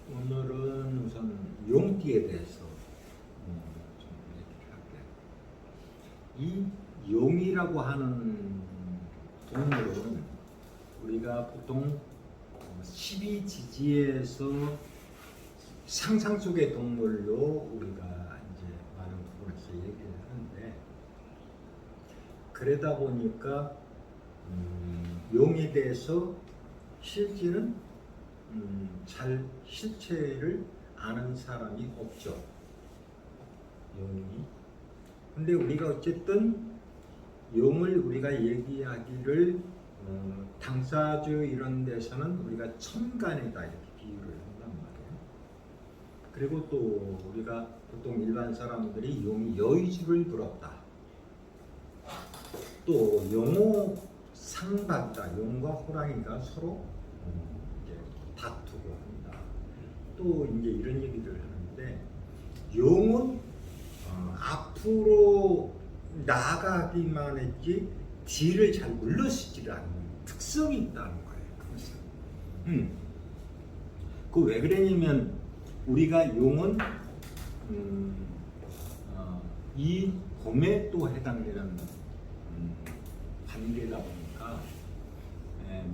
오늘은 우선 용띠에 대해서 좀 얘기를 할게요. 이 용이라고 하는 동물은 우리가 보통 12지지에서 상상 속의 동물로 우리가 이제 많은 부분에서 얘기를 하는데, 그러다 보니까 용에 대해서 실제는 잘 실체를 아는 사람이 없죠, 용이. 근데 우리가 어쨌든 용을 우리가 얘기하기를 당사주 이런 데서는 우리가 천간에다 이렇게 비유를 한단 말이에요. 그리고 또 우리가 보통 일반 사람들이 용이 여의주를 부렸다, 또 용호 상박이다, 용과 호랑이가 서로 이제 다투고 한다, 또 이제 이런 얘기들을 하는데, 용은 앞으로 나가기만 했지 뒤를 잘 물러서지를 않는 특성이 있다는 거예요. 그것은. 그 왜 그러냐면 우리가 용은 이 곰에 또 해당되는 관계다 보니까,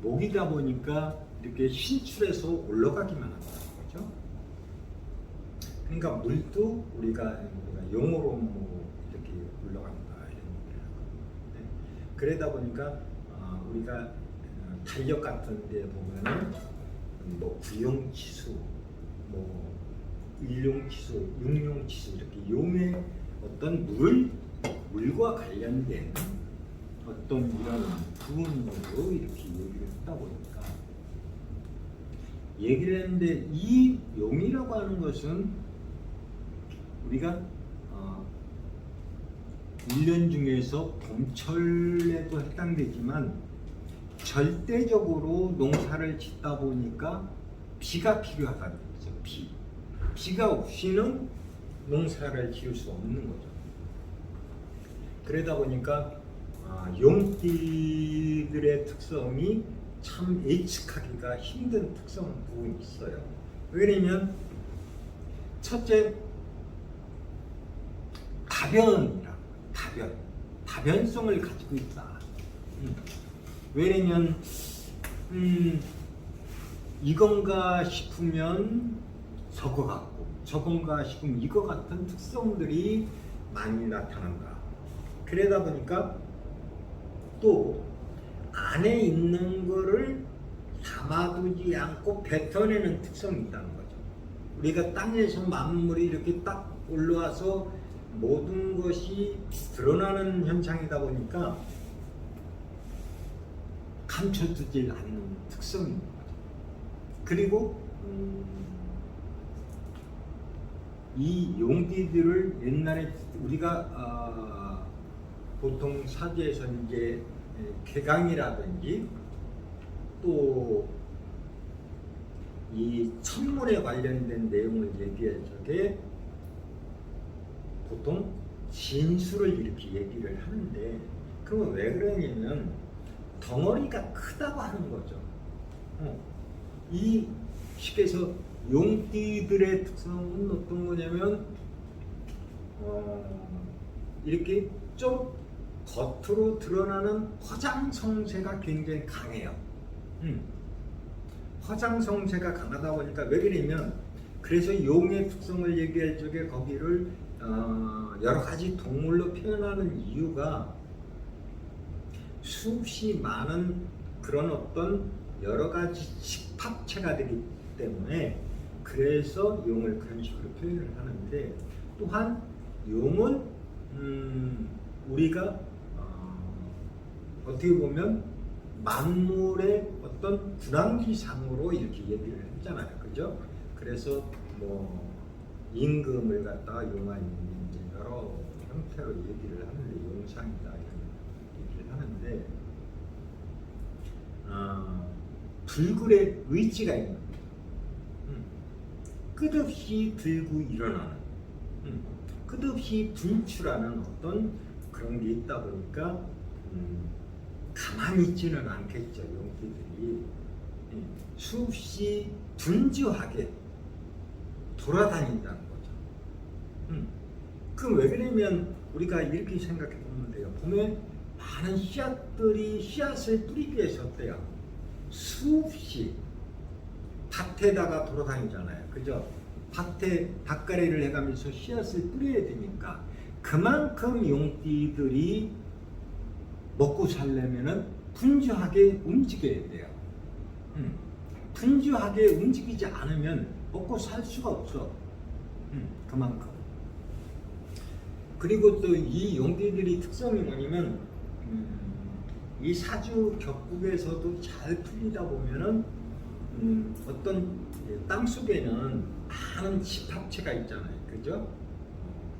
목이다 보니까 이렇게 신출해서 올라가기만 한다는 거죠. 그러니까 물도 우리가 용으로 뭐 이렇게 올라간다 이런 얘기를 하거든요. 그러다 보니까 우리가 달력 같은 데 보면은 뭐 구용치수, 뭐 일용치수, 육용치수, 이렇게 용의 어떤 물과 관련된 어떤 이런 부분으로 이렇게 얘기를 했다 보니까 얘기를 했는데, 이 용이라고 하는 것은 우리가 1년 중에서 봄철에도 해당되지만 절대적으로 농사를 짓다 보니까 비가 필요하다는 거죠. 비가 없이는 농사를 지을 수 없는 거죠. 그러다 보니까 용띠들의 특성이 참 예측하기가 힘든 특성 부분이 있어요. 왜냐면 첫째, 다변성을 가지고 있다. 왜냐면 이건가 싶으면 저거 같고, 저건가 싶으면 이거 같은 특성들이 많이 나타난다. 그러다 보니까 또 안에 있는 거를 담아두지 않고 뱉어내는 특성이 있다는 거죠. 우리가 땅에서 만물이 이렇게 딱 올라와서 모든 것이 드러나는 현상이다 보니까 감춰두지 않는 특성인 거죠. 그리고 이 용띠들을 옛날에 우리가 보통 사제에서 이제 개강이라든지 또 이 천문에 관련된 내용을 얘기할 적에 보통 진수를 이렇게 얘기를 하는데, 그러면 왜 그러냐면 덩어리가 크다고 하는 거죠. 이 쉽게 해서 용띠들의 특성은 어떤 거냐면 이렇게 좀 겉으로 드러나는 화장성세가 굉장히 강해요. 화장성세가 강하다 보니까 왜 그러냐면, 그래서 용의 특성을 얘기할 적에 거기를 여러 가지 동물로 표현하는 이유가 수없이 많은 그런 어떤 여러 가지 식합체가 되기 때문에, 그래서 용을 그런 식으로 표현을 하는데, 또한 용은 우리가 어떻게 보면 만물의 어떤 군항지상으로 이렇게 얘기를 했잖아요, 그죠? 그래서 뭐 임금을 갖다가 용한 여러 형태로 얘기를 하는데, 용상이다 이런 얘기를 하는데, 불굴의 의지가 있는, 끝없이 들고 일어나는, 끝없이 분출하는 어떤 그런 게 있다 보니까 가만히 있지는 않겠죠. 용띠들이 수없이 분주하게 돌아다닌다는 거죠. 그럼 왜 그러냐면 우리가 이렇게 생각해 보면 돼요. 봄에 많은 씨앗들이 씨앗을 뿌리기 위해서 어때요? 수없이 밭에다가 돌아다니잖아요. 그죠? 밭에 밭가리를 해가면서 씨앗을 뿌려야 되니까 그만큼 용띠들이 먹고 살려면은 분주하게 움직여야 돼요. 분주하게 움직이지 않으면 먹고 살 수가 없어. 그만큼. 그리고 또 이 용띠들이 특성이 뭐냐면 이 사주 격국에서도 잘 풀리다 보면은 어떤 땅 속에는 많은 집합체가 있잖아요. 그죠?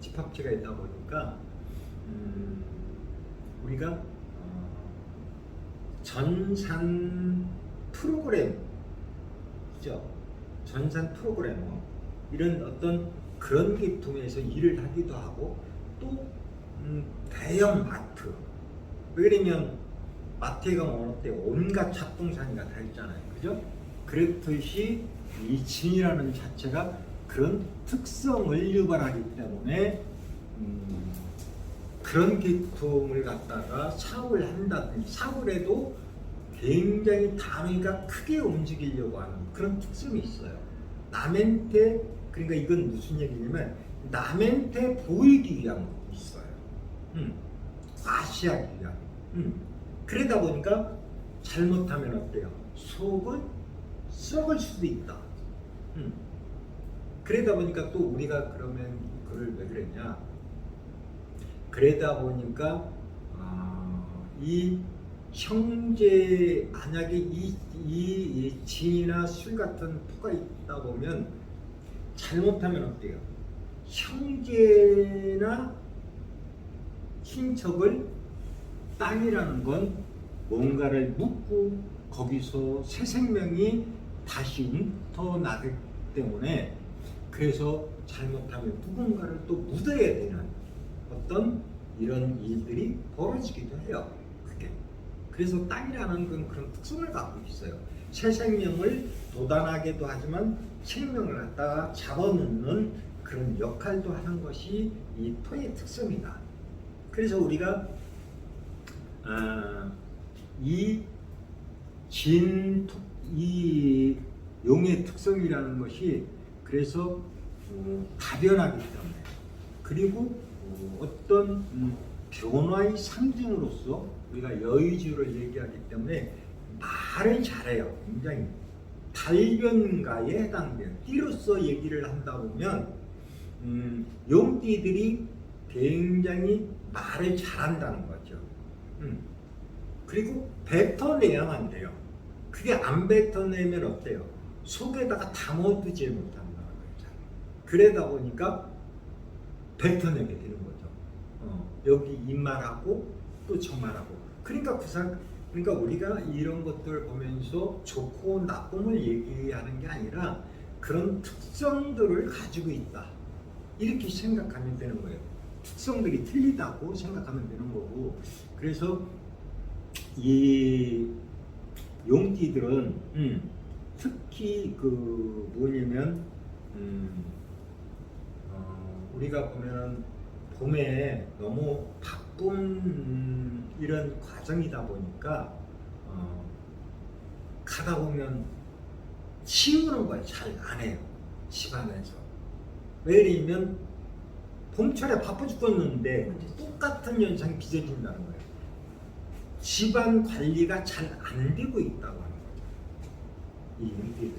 집합체가 있다 보니까 우리가 전산 프로그램, 그죠? 전산 프로그래머 이런 어떤 그런 게 통해서 일을 하기도 하고 또 대형 마트, 왜냐면 마트에 가면 어때요? 온갖 잡동사니가 다 있잖아요. 그죠? 그렇듯이 이 진이라는 자체가 그런 특성을 유발하기 때문에 그런 계통을 갖다가 사업을 한다든지 사업을 해도 굉장히 단위가 크게 움직이려고 하는 그런 특성이 있어요. 남한테, 그러니까 이건 무슨 얘기냐면 남한테 보이기 위한 것도 있어요. 과시하기 위한. 그러다 보니까 잘못하면 어때요? 속은 썩을 수도 있다. 그러다 보니까 또 우리가 그러면 그걸 왜 그랬냐? 그러다 보니까 이 형제, 만약에 이 진이나 술 같은 토가 있다 보면 잘못하면 어때요? 형제나 친척을 땅이라는 건 뭔가를 묻고 거기서 새 생명이 다시 웅터나기 때문에 그래서 잘못하면 누군가를 또 묻어야 되는 어떤 이런 일들이 벌어지기도 해요. 그게. 그래서 땅이라는 건 그런 특성을 갖고 있어요. 새 생명을 돋아나게도 하지만 생명을 갖다가 잡아놓는 그런 역할도 하는 것이 이 토의 특성이다. 그래서 우리가 이 용의 특성이라는 것이 그래서 다변하기 때문에 그리고 어떤 변화의 상징으로서 우리가 여의주를 얘기하기 때문에 말을 잘해요. 굉장히 달변가에 해당돼요. 띠로서 얘기를 한다 보면 용띠들이 굉장히 말을 잘한다는 거죠. 그리고 뱉어내야만 돼요. 그게 안 뱉어내면 어때요? 속에다가 담아두지 못한다는 거죠. 그러다 보니까 뱉어내게 되는 거죠. 여기 입말하고 또 저말하고. 그러니까 우리가 이런 것들 보면서 좋고 나쁨을 얘기하는 게 아니라 그런 특성들을 가지고 있다. 이렇게 생각하면 되는 거예요. 특성들이 틀리다고 생각하면 되는 거고. 그래서 이 용띠들은 특히 그 뭐냐면 우리가 보면은 봄에 너무 바쁜 이런 과정이다 보니까 가다 보면 치우는 걸 잘 안 해요. 집안에서. 왜냐면 봄철에 바빠 죽겠는데 똑같은 현상이 빚어진다는 거예요. 집안 관리가 잘 안 되고 있다고 하는 거죠. 이 용띠들이.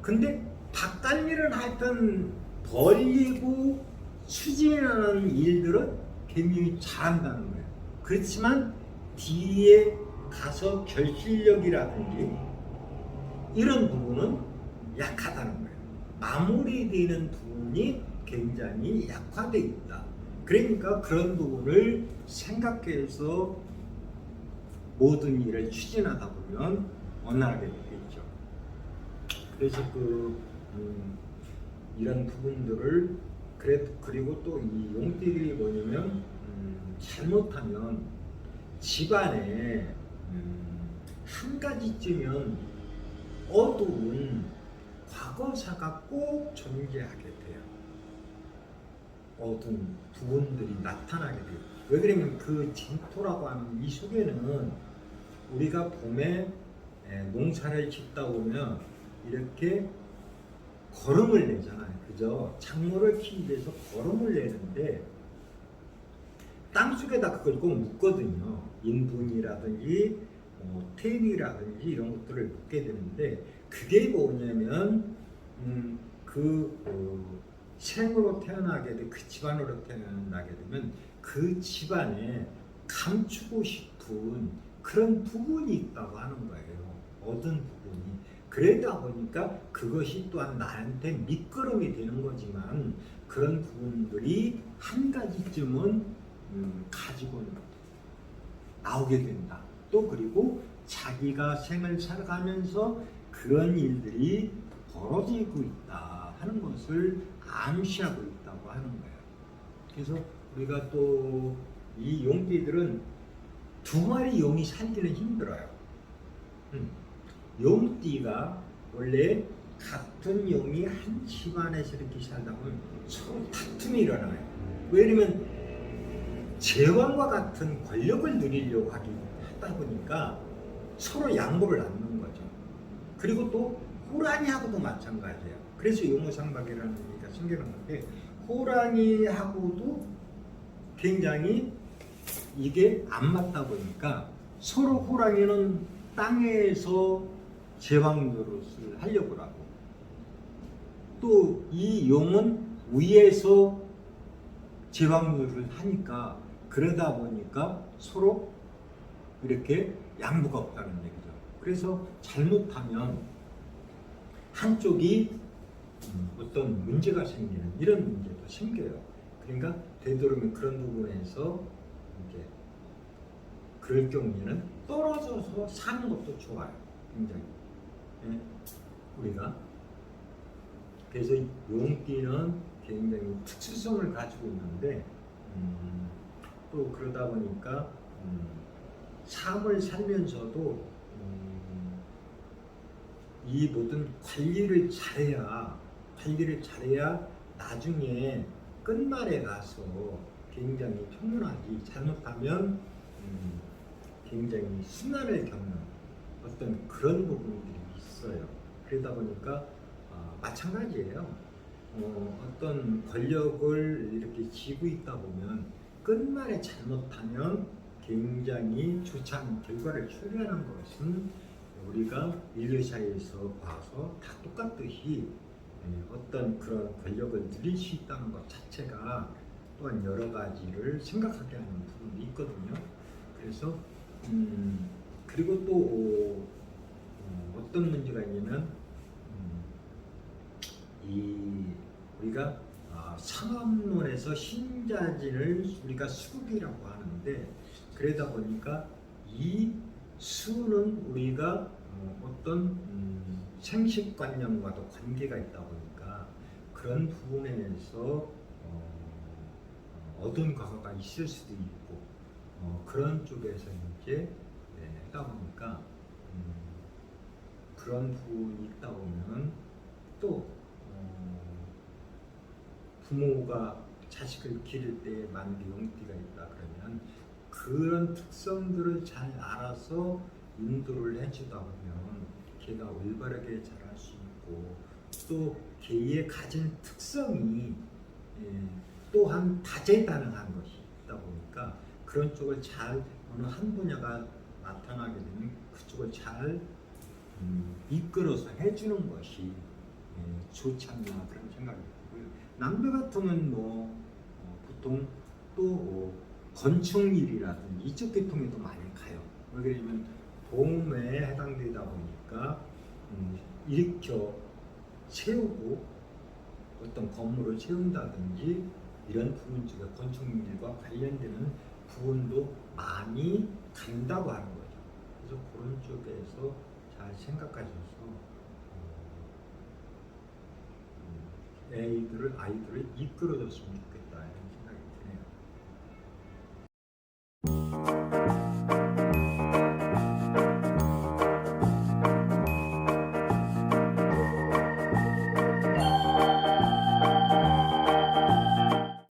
근데 바깥일은 하여튼 벌리고 추진하는 일들은 굉장히 잘한다는 거예요. 그렇지만 뒤에 가서 결실력이라든지 이런 부분은 약하다는 거예요. 마무리되는 부분이 굉장히 약화되어 있다. 그러니까 그런 부분을 생각해서 모든 일을 추진하다 보면 원활하게 되겠죠. 그래서 이런 부분들을 그리고 또 이 용띠들이 뭐냐면 잘못하면 집안에 한 가지쯤은 어두운 과거사가 꼭 존재하게 돼요. 어떤 부분들이 나타나게 돼요. 왜 그러면 그 진토라고 하는 이 속에는 우리가 봄에 농사를 짓다 보면 이렇게 거름을 내잖아요. 그죠? 작물을 키우기 위해서 거름을 내는데 땅속에다 그걸 꼭 묻거든요. 인분이라든지 퇴비라든지 이런 것들을 묻게 되는데 그게 뭐냐면 생으로 태어나게 돼 그 집안으로 태어나게 되면 그 집안에 감추고 싶은 그런 부분이 있다고 하는 거예요. 얻은 부분이. 그러다 보니까 그것이 또한 나한테 밑거름이 되는 거지만 그런 부분들이 한 가지쯤은 가지고 나오게 된다. 또 그리고 자기가 생을 살아가면서 그런 일들이 벌어지고 있다 하는 것을 암시하고 있다고 하는 거예요. 그래서 우리가 또 이 용띠들은 두 마리 용이 살기는 힘들어요. 용띠가 원래 같은 용이 한 집안에서 이렇게 살다 보면 서로 다툼이 일어나요. 왜냐면 제왕과 같은 권력을 누리려고 하다 보니까 서로 양보를 안 하는 거죠. 그리고 또 호랑이하고도 마찬가지예요. 그래서 용호상박이라는 얘기가 생기는 건데 호랑이하고도 굉장히 이게 안 맞다 보니까 서로 호랑이는 땅에서 제왕 노릇을 하려고 하고 또 이 용은 위에서 제왕 노릇을 하니까 그러다 보니까 서로 이렇게 양보가 없다는 얘기죠. 그래서 잘못하면 한쪽이 어떤 문제가 생기는 이런 문제도 생겨요. 그러니까 되도록이면 그런 부분에서 이제 그럴 경우에는 떨어져서 사는 것도 좋아요. 굉장히. 네? 우리가 그래서 용띠는 굉장히 특수성을 가지고 있는데 또 그러다 보니까 삶을 살면서도 이 모든 관리를 잘해야 나중에 끝말에 가서 굉장히 평온하지 잘못하면 굉장히 순환을 겪는 어떤 그런 부분들이 있어요. 그러다 보니까 마찬가지예요. 어떤 권력을 이렇게 쥐고 있다 보면 끝말에 잘못하면 굉장히 좋지 않은 결과를 초래하는 것은 우리가 인류사에서 봐서 다 똑같듯이 어떤 그런 권력을 누릴 수 있다는 것 자체가 또한 여러 가지를 생각하게 하는 부분이 있거든요. 그래서 그리고 또 어떤 문제가 있냐면 우리가 상업론에서 신자진을 우리가 수국이라고 하는데 그러다 보니까 이 수는 우리가 어떤 생식관념과도 관계가 있다 보니까 그런 부분에서 어두운 과거가 있을 수도 있고 그런 쪽에서 이제 하다 보니까 그런 부분이 있다 보면 또 부모가 자식을 기를 때 만약에 용띠가 있다 그러면 그런 특성들을 잘 알아서 인도를 해주다 보면 걔가 올바르게 자랄 수 있고 또 걔의 가진 특성이 또한 다재다능한 것이 있다 보니까 그런 쪽을 잘 어느 한 분야가 나타나게 되면 그쪽을 잘 이끌어서 해주는 것이 좋지 않나 그런 생각이 들고요. 남들 같으면 보통 또 건축일이라든지 이쪽 계통에도 많이 가요. 왜 그러냐면 봄에 해당되다 보니까 일으켜 세우고 어떤 건물을 세운다든지 이런 부분 쪽에 건축일과 관련되는 부분도 많이 간다고 하는 거죠. 그래서 그런 쪽에서 잘 생각하셔서 아이들을 이끌어줬으면 좋겠다 이런